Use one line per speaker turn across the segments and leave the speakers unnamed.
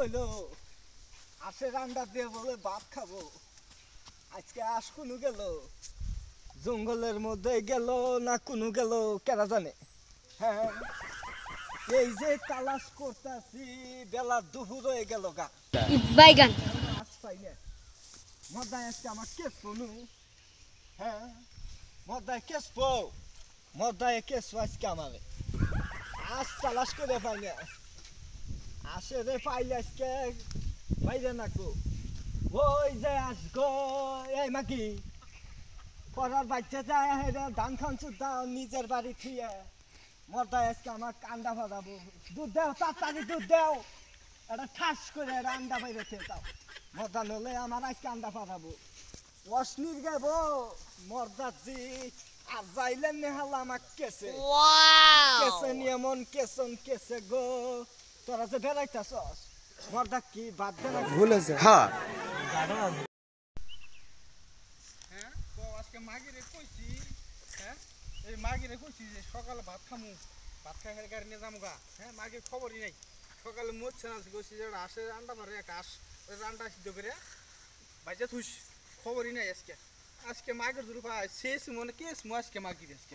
কইলো আশের আন্ডা দিয়ে বলে ভাত খাবো। আজকে আস কোনো গেল জঙ্গলের মধ্যে গেল না কোনো গেল কেনা জানে। হ্যাঁ এই যে তালাশ করতেছি বেলা দুপুর হয়ে গেল গা
বাইগান
আজ পাই না। মদায় আজকে আমার কেস পনু। হ্যাঁ মদায় কেস পো মদায় কেস আজকে আমার আজ তালাশ করে পাই না। আসে রে পাইলে আজকে বাইরে নাকবো। ওই যে আসগো এই মাকি পড়ার বাচ্চা যায় হেরে ধান খান সুদ্ধা নিজের বাড়ি থুয়ে মদায় আজকে আমার আন্ডা ফাটাবো। দুধ দেও তাড়াতাড়ি দুধ দেও এটা ঠাস করে এটা আন্ডা বাইরে খেয়ে দাও। মদা নলে আমার আজকে আন্ডা ফাটাবো। অশ্লীল গাইব মর্দাজি আর যাইলেন নেহাল আমার কেসে কেসে নিয়মন কেসন কেসে গো। তোরা যে বেড়াইতাছস মর্দা কি বাদ দে না
ভুল হয়েছে। হ্যাঁ
হ্যাঁ তো আজকে মাগিরে কইছি। হ্যাঁ এই মাগিরে কইছি যে সকালে ভাত খামু ভাত খাই গাড়ি নিয়ে যামু গা। হ্যাঁ মাগির খবরই নাই সকালে মরছে না কইছি যে আসে আন্ডা মারে এক আস আন্ডা সিদ্ধ করে বাইজা থুস খবরই নাই আজকে। আজকে মাগির দুরু পাই শেষ মনে কেস মু আজকে মাগির আজকে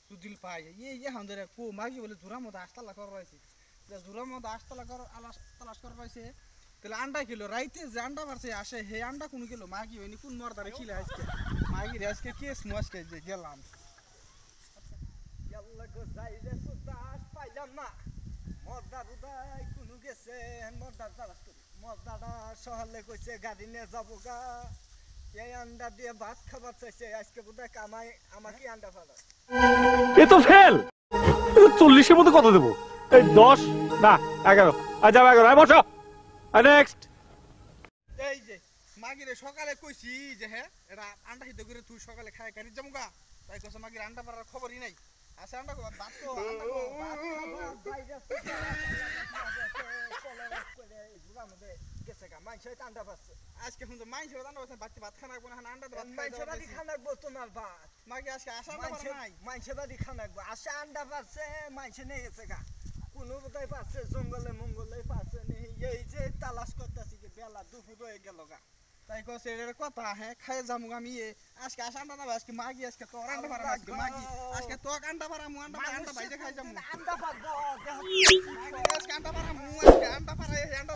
সুদিল পাই এই হামদারে কো মাগি বলে জোরা মতো আস্তালা কর রয়েছে জোরা মতো আস্তালা কর তালাশ কর রয়েছে তাহলে আন্ডা কিলো রাইতে যে আন্ডা মারছে আসে হে আন্ডা কোন কিলো মাগি হয়নি কোন মর্দারে খিলে আজকে মাগির আজকে কেস মু আজকে যে গেলাম
ইয়াল্লা গো যাই রে সুদাস পাইলাম না। মর্দা বুদাই কোনো গেছে মর্দার তালাশ করি। মর্দাটা সহলে কইছে গাড়ি নিয়ে যাবো গা। এই আন্ডা দিয়ে ভাত খাবার চাইছে আজকে বুদাই কামাই আমাকে আন্ডা ফালা।
এ তো ফেল 40-এর মধ্যে কত দেবো? এই 10 না 11 আচ্ছা 11 বসো নেক্সট।
এই যে মাগিরে সকালে কইছি যে হ্যাঁ এটা আন্ডা সিদ্ধ করে তুই সকালে খাই গাড়ি যাবো গা। তাই কইছে মাগির আন্ডা পারার খবরই নাই। আছে আন্ডা ভাত তো আন্ডা
বাইরে করে জুড়ার মধ্যে গেছে গা মাইছে আন্ডা পাচ্ছে।
আজকে শুনছো মাইনছে আন্ডা পাচ্ছে বাচ্চা ভাত খানা না আন্ডা ভাত
মাইছে বাড়ি খানাকবো তোমার ভাত।
মাগি আজকে আসা আন্ডা পারা নাই
মাইছে বাড়ি খানাকবো আসে আন্ডা পাচ্ছে মাইছে নিয়ে গেছে গা। কোনো বোধহয় পাচ্ছে জঙ্গলে মঙ্গলে পাচ্ছে নি। এই যে তালাশ করতেছি যে বেলা দুপুর হয়ে গেল গা।
তাই কইছে এর কথা হ্যাঁ খাই যামু আমি আজকে আসা আন্ডা না আজকে মাগি আজকে তো আন্ডা পারা আজকে মাগি আজকে তো আন্ডা পারা মু আন্ডা বাইরে খাই যামু
আন্ডা পারবো
মাগি আজকে আন্ডা পারা মু আজকে আন্ডা পারা আন্ডা